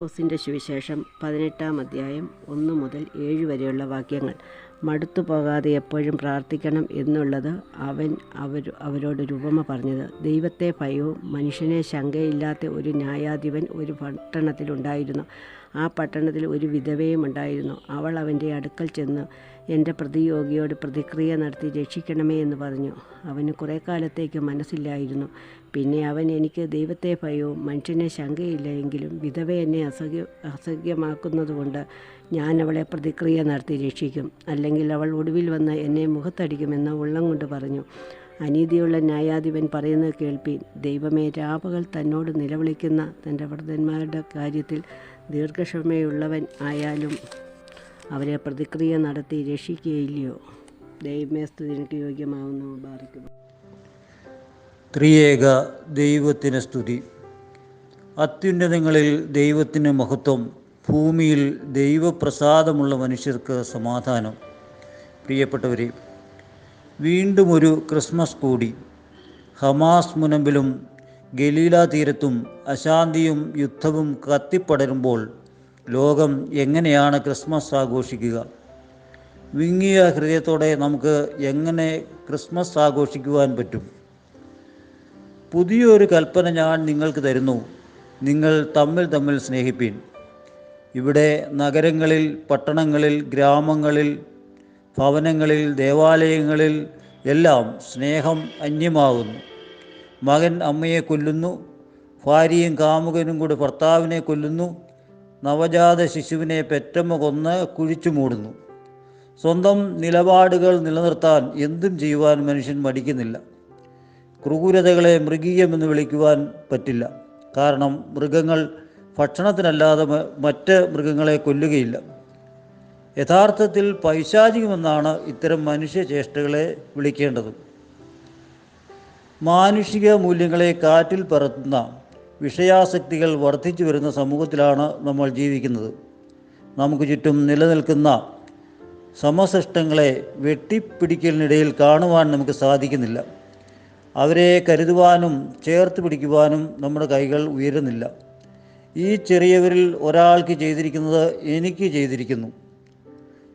മാർക്കോസിൻ്റെ സുവിശേഷം 18-ാം അധ്യായം 1 മുതൽ 7 വരെയുള്ള വാക്യങ്ങൾ. മടുത്തു പോകാതെ എപ്പോഴും പ്രാർത്ഥിക്കണം എന്നുള്ളത് അവരോടൊരു ഉപമ പറഞ്ഞത്. ദൈവത്തെ ഭയവും മനുഷ്യനെ ശങ്കയില്ലാത്ത ഒരു ന്യായാധിപൻ ഒരു പട്ടണത്തിലുണ്ടായിരുന്നു. ആ പട്ടണത്തിൽ ഒരു വിധവയും ഉണ്ടായിരുന്നു. അവൾ അവൻ്റെ അടുക്കൽ ചെന്ന്, എൻ്റെ പ്രതിയോഗിയോട് പ്രതിക്രിയ നടത്തി രക്ഷിക്കണമേ എന്ന് പറഞ്ഞു. അവന് കുറേ കാലത്തേക്ക് മനസ്സില്ലായിരുന്നു. പിന്നെ അവൻ, എനിക്ക് ദൈവത്തെ ഭയവും മനുഷ്യനെ ശങ്കയില്ല, എങ്കിലും വിധവ എന്നെ അസഹ്യമാക്കുന്നതുകൊണ്ട് ഞാൻ അവളെ പ്രതിക്രിയ നടത്തി രക്ഷിക്കും, അല്ലെങ്കിൽ അവൾ ഒടുവിൽ വന്ന് എന്നെ മുഖത്തടിക്കുമെന്ന് ഉള്ളം കൊണ്ട് പറഞ്ഞു. അനീതിയുള്ള ന്യായാധിപൻ പറയുന്നത് കേൾപ്പീൻ. ദൈവമേ, രാപകൽ തന്നോട് നിലവിളിക്കുന്ന തൻ്റെ വൃദ്ധന്മാരുടെ കാര്യത്തിൽ ദീർഘക്ഷമയുള്ളവൻ ആയാലും അവരെ പ്രതിക്രിയ നടത്തി രക്ഷിക്കുകയില്ലയോ? ദൈവമേ, സ്തുതിക്ക് യോഗ്യമാവുന്നു. ബാധിക്കുന്നു. ത്രിയേക ദൈവത്തിന് സ്തുതി. അത്യുന്നതങ്ങളിൽ ദൈവത്തിന് മഹത്വം, ഭൂമിയിൽ ദൈവപ്രസാദമുള്ള മനുഷ്യർക്ക് സമാധാനം. പ്രിയപ്പെട്ടവരെ, വീണ്ടും ഒരു ക്രിസ്മസ് കൂടി. ഹമാസ് മുനമ്പിലും ഗലീല തീരത്തും അശാന്തിയും യുദ്ധവും കത്തിപ്പടരുമ്പോൾ ലോകം എങ്ങനെയാണ് ക്രിസ്മസ് ആഘോഷിക്കുക? വിങ്ങിയ ഹൃദയത്തോടെ നമുക്ക് എങ്ങനെ ക്രിസ്മസ് ആഘോഷിക്കുവാൻ പറ്റും? പുതിയൊരു കൽപ്പന ഞാൻ നിങ്ങൾക്ക് തരുന്നു, നിങ്ങൾ തമ്മിൽ സ്നേഹിപ്പീൻ. ഇവിടെ നഗരങ്ങളിൽ, പട്ടണങ്ങളിൽ, ഗ്രാമങ്ങളിൽ, ഭവനങ്ങളിൽ, ദേവാലയങ്ങളിൽ എല്ലാം സ്നേഹം അന്യമാകുന്നു. മകൻ അമ്മയെ കൊല്ലുന്നു, ഭാര്യയും കാമുകനും കൂടി ഭർത്താവിനെ കൊല്ലുന്നു, നവജാത ശിശുവിനെ പെറ്റമ്മ കൊന്ന് കുഴിച്ചു മൂടുന്നു. സ്വന്തം നിലപാടുകൾ നിലനിർത്താൻ എന്തും ചെയ്യുവാൻ മനുഷ്യൻ മടിക്കുന്നില്ല. ക്രൂരതകളെ മൃഗീയമെന്ന് വിളിക്കുവാൻ പറ്റില്ല. കാരണം മൃഗങ്ങൾ ഭക്ഷണത്തിനല്ലാതെ മറ്റ് മൃഗങ്ങളെ കൊല്ലുകയില്ല. യഥാർത്ഥത്തിൽ പൈശാചികമെന്നാണ് ഇത്തരം മനുഷ്യചേഷ്ടകളെ വിളിക്കേണ്ടത്. മാനുഷിക മൂല്യങ്ങളെ കാറ്റിൽ പറത്തുന്ന വിഷയാസക്തികൾ വർദ്ധിച്ചു വരുന്ന സമൂഹത്തിലാണ് നമ്മൾ ജീവിക്കുന്നത്. നമുക്ക് ചുറ്റും നിലനിൽക്കുന്ന സമസൃഷ്ടങ്ങളെ വെട്ടിപ്പിടിക്കലിനിടയിൽ കാണുവാൻ നമുക്ക് സാധിക്കുന്നില്ല. അവരെ കരുതുവാനും ചേർത്ത് പിടിക്കുവാനും നമ്മുടെ കൈകൾ ഉയരുന്നില്ല. ഈ ചെറിയവരിൽ ഒരാൾക്ക് ചെയ്തിരിക്കുന്നത് എനിക്ക് ചെയ്തിരിക്കുന്നു.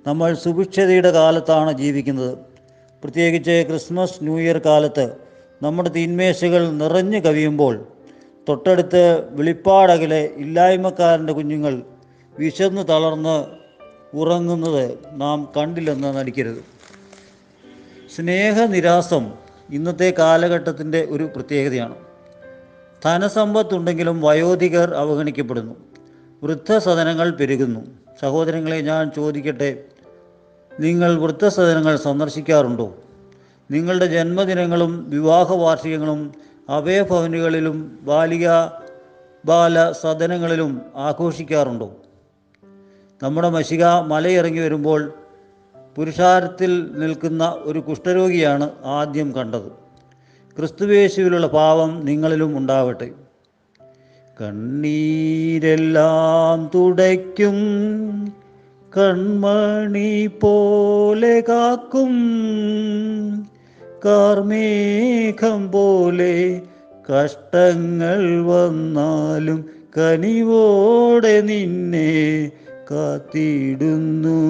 നമ്മൾ സുഭിക്ഷതയുടെ കാലത്താണ് ജീവിക്കുന്നത്. പ്രത്യേകിച്ച് ക്രിസ്മസ്, ന്യൂ ഇയർ കാലത്ത് നമ്മുടെ തീന്മേശകൾ നിറഞ്ഞു കവിയുമ്പോൾ തൊട്ടടുത്ത് വെളിപ്പാടകലെ ഇല്ലായ്മക്കാരൻ്റെ കുഞ്ഞുങ്ങൾ വിശന്ന് തളർന്ന് ഉറങ്ങുന്നത് നാം കണ്ടില്ലെന്ന് നടിക്കരുത്. സ്നേഹനിരാസം ഇന്നത്തെ കാലഘട്ടത്തിൻ്റെ ഒരു പ്രത്യേകതയാണ്. ധനസമ്പത്തുണ്ടെങ്കിലും വയോധികർ അവഗണിക്കപ്പെടുന്നു. വൃദ്ധസദനങ്ങൾ പെരുകുന്നു. സഹോദരങ്ങളെ, ഞാൻ ചോദിക്കട്ടെ, നിങ്ങൾ വൃദ്ധസദനങ്ങൾ സന്ദർശിക്കാറുണ്ടോ? നിങ്ങളുടെ ജന്മദിനങ്ങളും വിവാഹ വാർഷികങ്ങളും അഭയഭവനുകളിലും ബാല സദനങ്ങളിലും ആഘോഷിക്കാറുണ്ടോ? നമ്മുടെ മഷിക മലയിറങ്ങി വരുമ്പോൾ പുരുഷാരത്തിൽ നിൽക്കുന്ന ഒരു കുഷ്ഠരോഗിയാണ് ആദ്യം കണ്ടത്. ക്രിസ്തുവേശുവിലുള്ള ഭാവം നിങ്ങളിലും ഉണ്ടാവട്ടെ. കണ്ണീരെല്ലാം തുടയ്ക്കും, കൺമണി പോലെ കാക്കും, കാർമേഘം പോലെ കഷ്ടങ്ങൾ വന്നാലും കനിവോടെ നിന്നെ കാത്തിടുന്നു.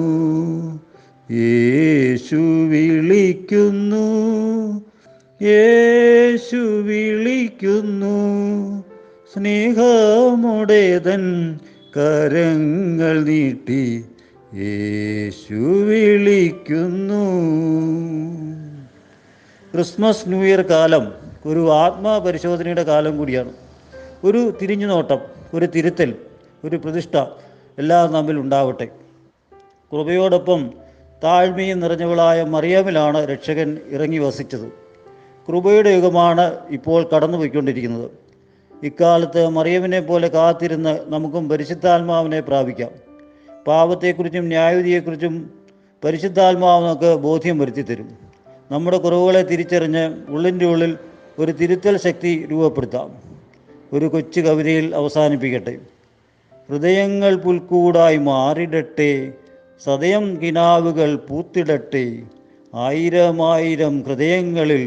യേശു വിളിക്കുന്നു, യേശു വിളിക്കുന്നു, സ്നേഹമോടേതൻ കരങ്ങൾ നീട്ടി യേശു വിളിക്കുന്നു. ക്രിസ്മസ്, ന്യൂ ഇയർ കാലം ഒരു ആത്മപരിശോധനയുടെ കാലം കൂടിയാണ്. ഒരു തിരിഞ്ഞു നോട്ടം, ഒരു തിരുത്തൽ, ഒരു പ്രതിഷ്ഠ എല്ലാം നമ്മിൽ ഉണ്ടാവട്ടെ. കൃപയോടൊപ്പം താഴ്മയും നിറഞ്ഞവളായ മറിയാമിലാണ് രക്ഷകൻ ഇറങ്ങി വസിച്ചത്. കൃപയുടെ യുഗമാണ് ഇപ്പോൾ കടന്നുപോയിക്കൊണ്ടിരിക്കുന്നത്. ഇക്കാലത്ത് മറിയമിനെ പോലെ കാത്തിരുന്ന് നമുക്കും പരിശുദ്ധാത്മാവിനെ പ്രാപിക്കാം. പാപത്തെക്കുറിച്ചും ന്യായവിധിയെക്കുറിച്ചും പരിശുദ്ധാത്മാവ് നമുക്ക് ബോധ്യം വരുത്തിത്തരും. നമ്മുടെ കുറവുകളെ തിരിച്ചറിഞ്ഞ് ഉള്ളിൻ്റെ ഉള്ളിൽ ഒരു തിരുത്തൽ ശക്തി രൂപപ്പെടുത്താം. ഒരു കൊച്ചു കവിതയിൽ അവസാനിപ്പിക്കട്ടെ. ഹൃദയങ്ങൾ പുൽക്കൂടായി മാറിടട്ടെ, സദയം കിനാവുകൾ പൂത്തിടട്ടെ, ആയിരമായിരം ഹൃദയങ്ങളിൽ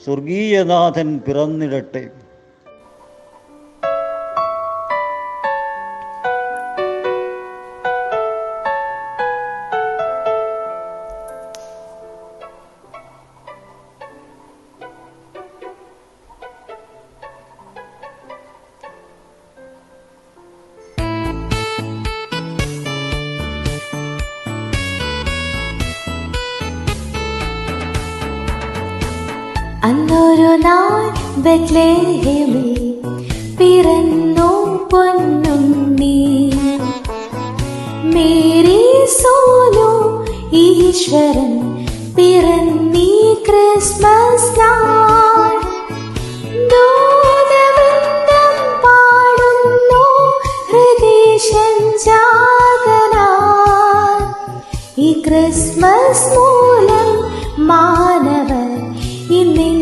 സ്വർഗീയനാഥൻ പിറന്നിടട്ടെ. അന്നൊരു നാൾ ബെത്ലഹേമിൽ പിറന്നു പൊന്നുണ്ണി. മേരി സോനു ഈശ്വരൻ പിറന്നീ ക്രിസ്മസ് നാൾ. ദൂതവൃന്ദം പാടുന്നു ഹൃദയൻ ജാഗരാൻ. ഈ ക്രിസ്മസ് മൂലം മാനവർ ഇന്ന്